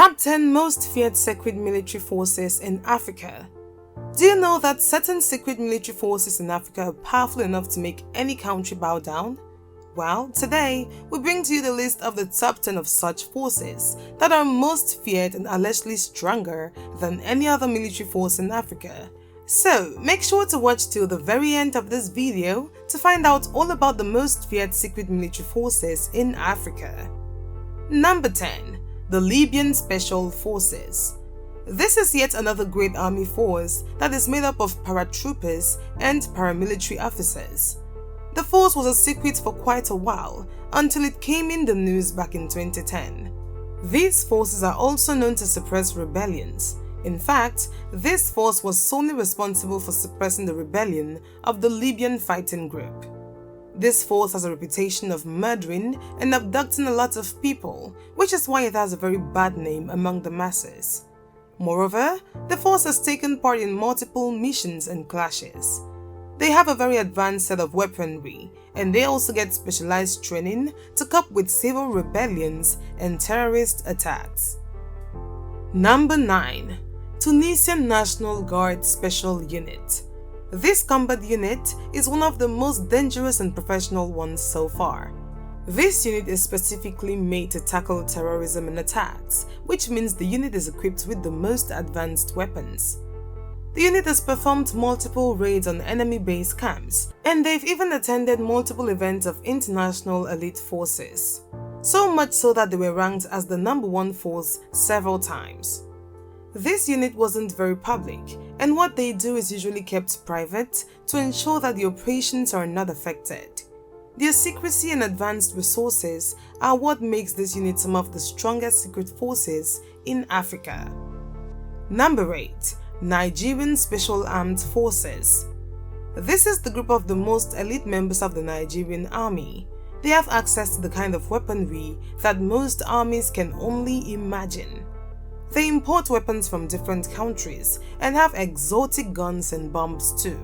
Top 10 Most Feared Secret Military Forces in Africa. Do you know that certain secret military forces in Africa are powerful enough to make any country bow down? Well, today, we bring to you the list of the top 10 of such forces that are most feared and allegedly stronger than any other military force in Africa. So, make sure to watch till the very end of this video to find out all about the most feared secret military forces in Africa. Number 10. The Libyan Special Forces. This is yet another great army force that is made up of paratroopers and paramilitary officers. The force was a secret for quite a while until it came in the news back in 2010. These forces are also known to suppress rebellions. In fact, this force was solely responsible for suppressing the rebellion of the Libyan fighting group. This force has a reputation of murdering and abducting a lot of people, which is why it has a very bad name among the masses. Moreover, the force has taken part in multiple missions and clashes. They have a very advanced set of weaponry, and they also get specialized training to cope with civil rebellions and terrorist attacks. Number 9. Tunisian National Guard Special Unit. This combat unit is one of the most dangerous and professional ones so far. This unit is specifically made to tackle terrorism and attacks, which means the unit is equipped with the most advanced weapons. The unit has performed multiple raids on enemy base camps, and they've even attended multiple events of international elite forces. So much so that they were ranked as the #1 force several times. This unit wasn't very public, and what they do is usually kept private to ensure that the operations are not affected. Their secrecy and advanced resources are what makes this unit some of the strongest secret forces in Africa. Number 8. Nigerian Special Armed Forces. This is the group of the most elite members of the Nigerian army. They have access to the kind of weaponry that most armies can only imagine. They import weapons from different countries and have exotic guns and bombs too.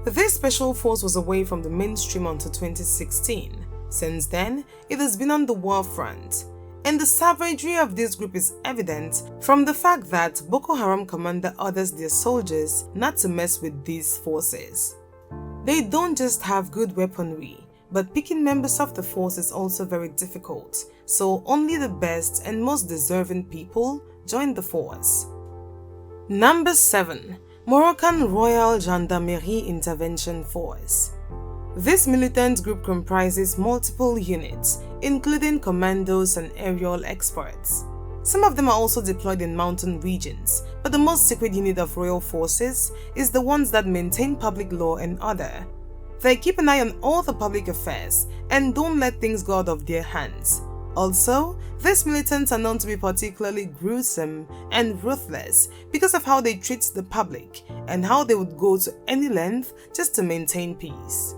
This special force was away from the mainstream until 2016. Since then, it has been on the war front. And the savagery of this group is evident from the fact that Boko Haram commander orders their soldiers not to mess with these forces. They don't just have good weaponry, but picking members of the force is also very difficult, so only the best and most deserving people join the force. Number 7. Moroccan Royal Gendarmerie Intervention Force. This militant group comprises multiple units, including commandos and aerial experts. Some of them are also deployed in mountain regions, but the most secret unit of royal forces is the ones that maintain public law and order. They keep an eye on all the public affairs and don't let things go out of their hands. Also, these militants are known to be particularly gruesome and ruthless because of how they treat the public and how they would go to any length just to maintain peace.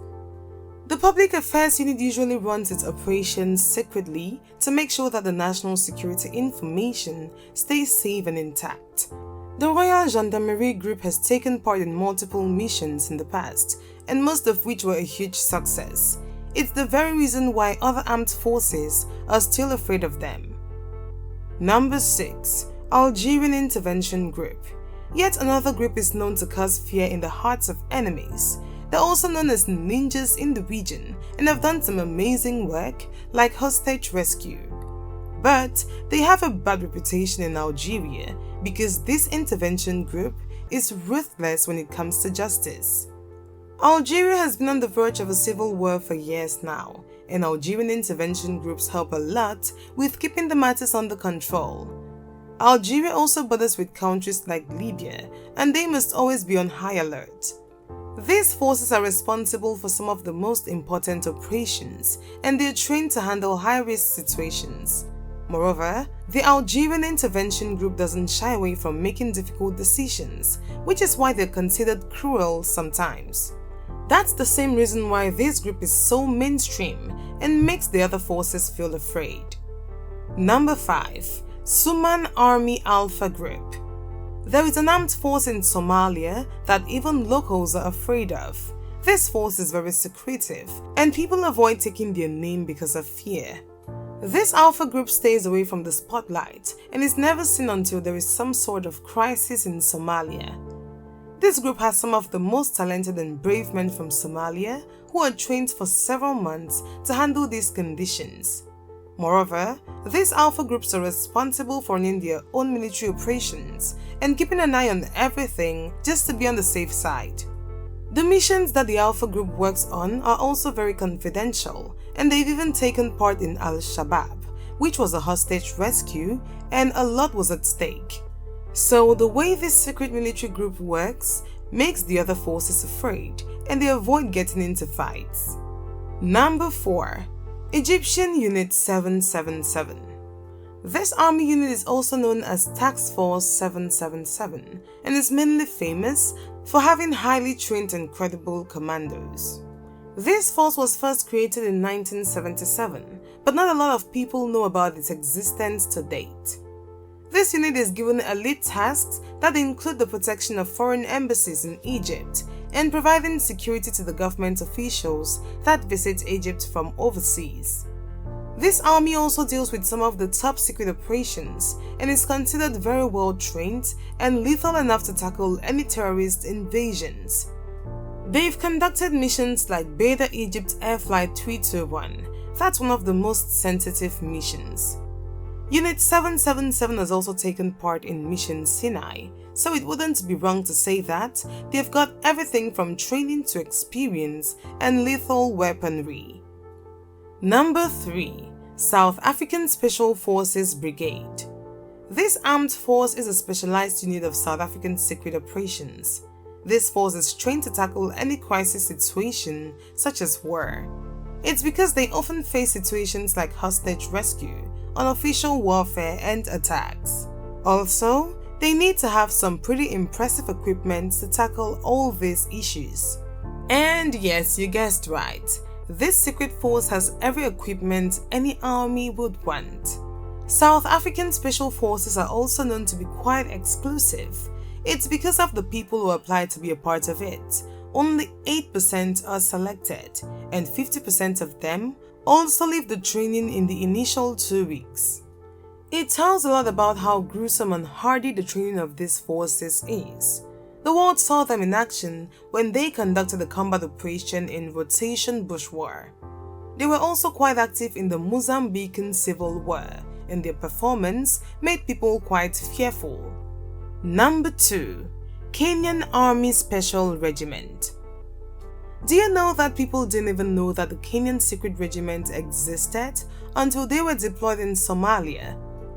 The Public Affairs Unit usually runs its operations secretly to make sure that the national security information stays safe and intact. The Royal Gendarmerie Group has taken part in multiple missions in the past, and most of which were a huge success. It's the very reason why other armed forces are still afraid of them. Number 6. Algerian Intervention Group. Yet another group is known to cause fear in the hearts of enemies. They're also known as ninjas in the region and have done some amazing work like hostage rescue. But they have a bad reputation in Algeria because this intervention group is ruthless when it comes to justice. Algeria has been on the verge of a civil war for years now, and Algerian intervention groups help a lot with keeping the matters under control. Algeria also borders with countries like Libya, and they must always be on high alert. These forces are responsible for some of the most important operations, and they are trained to handle high-risk situations. Moreover, the Algerian Intervention Group doesn't shy away from making difficult decisions, which is why they're considered cruel sometimes. That's the same reason why this group is so mainstream and makes the other forces feel afraid. Number 5. Suman Army Alpha Group. There is an armed force in Somalia that even locals are afraid of. This force is very secretive, and people avoid taking their name because of fear. This Alpha group stays away from the spotlight and is never seen until there is some sort of crisis in Somalia. This group has some of the most talented and brave men from Somalia who are trained for several months to handle these conditions. Moreover, these Alpha groups are responsible for running their own military operations and keeping an eye on everything just to be on the safe side. The missions that the Alpha group works on are also very confidential, and they've even taken part in Al-Shabaab, which was a hostage rescue, and a lot was at stake. So the way this secret military group works makes the other forces afraid, and they avoid getting into fights. Number 4. Egyptian Unit 777. This army unit is also known as Task Force 777 and is mainly famous for having highly trained and credible commandos. This force was first created in 1977, but not a lot of people know about its existence to date. This unit is given elite tasks that include the protection of foreign embassies in Egypt and providing security to the government officials that visit Egypt from overseas. This army also deals with some of the top secret operations and is considered very well trained and lethal enough to tackle any terrorist invasions. They've conducted missions like Beta Egypt Air Flight 321. That's one of the most sensitive missions. Unit 777 has also taken part in Mission Sinai, so it wouldn't be wrong to say that they've got everything from training to experience and lethal weaponry. Number 3. South African Special Forces Brigade. This armed force is a specialized unit of South African secret operations. This force is trained to tackle any crisis situation such as war. It's because they often face situations like hostage rescue, unofficial warfare and attacks. Also, they need to have some pretty impressive equipment to tackle all these issues. And yes, you guessed right. This secret force has every equipment any army would want. South African Special Forces are also known to be quite exclusive. It's because of the people who apply to be a part of it. Only 8% are selected, and 50% of them also leave the training in the initial 2 weeks. It tells a lot about how gruesome and hardy the training of these forces is. The world saw them in action when they conducted a combat operation in Rotation Bush War. They were also quite active in the Mozambican Civil War, and their performance made people quite fearful. Number 2. Kenyan Army Special Regiment. Do you know that people didn't even know that the Kenyan Secret Regiment existed until they were deployed in Somalia?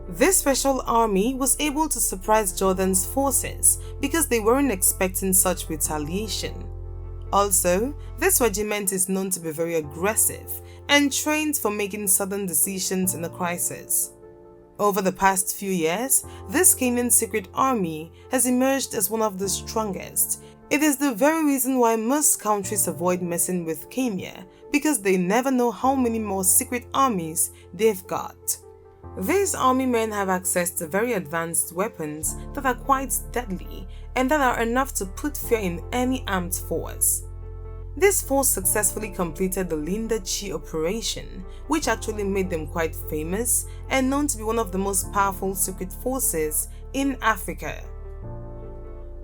This special army was able to surprise Jordan's forces because they weren't expecting such retaliation. Also, this regiment is known to be very aggressive and trained for making sudden decisions in a crisis. Over the past few years, this Kenyan secret army has emerged as one of the strongest. It is the very reason why most countries avoid messing with Kenya, because they never know how many more secret armies they've got. These army men have access to very advanced weapons that are quite deadly and that are enough to put fear in any armed force. This force successfully completed the Linda Chi operation, which actually made them quite famous and known to be one of the most powerful secret forces in Africa.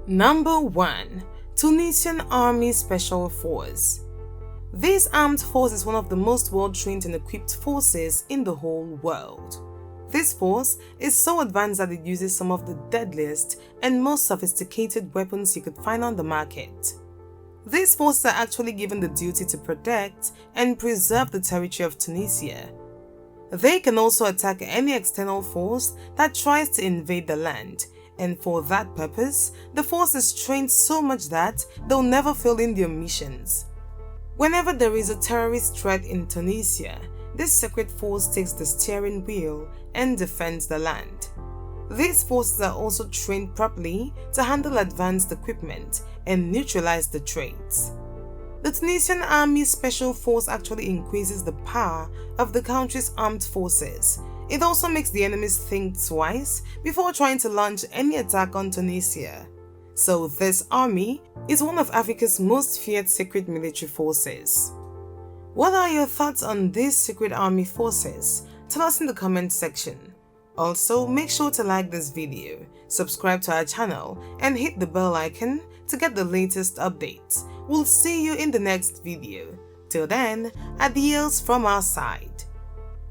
Number 1. Tunisian Army Special Force. This armed force is one of the most well-trained and equipped forces in the whole world. This force is so advanced that it uses some of the deadliest and most sophisticated weapons you could find on the market. These forces are actually given the duty to protect and preserve the territory of Tunisia. They can also attack any external force that tries to invade the land, and for that purpose, the force is trained so much that they'll never fail in their missions. Whenever there is a terrorist threat in Tunisia, this secret force takes the steering wheel and defends the land. These forces are also trained properly to handle advanced equipment and neutralize the threats. The Tunisian Army Special Force actually increases the power of the country's armed forces. It also makes the enemies think twice before trying to launch any attack on Tunisia. So this army is one of Africa's most feared secret military forces. What are your thoughts on these secret army forces? Tell us in the comment section. Also, make sure to like this video, subscribe to our channel, and hit the bell icon to get the latest updates. We'll see you in the next video. Till then, adios from our side.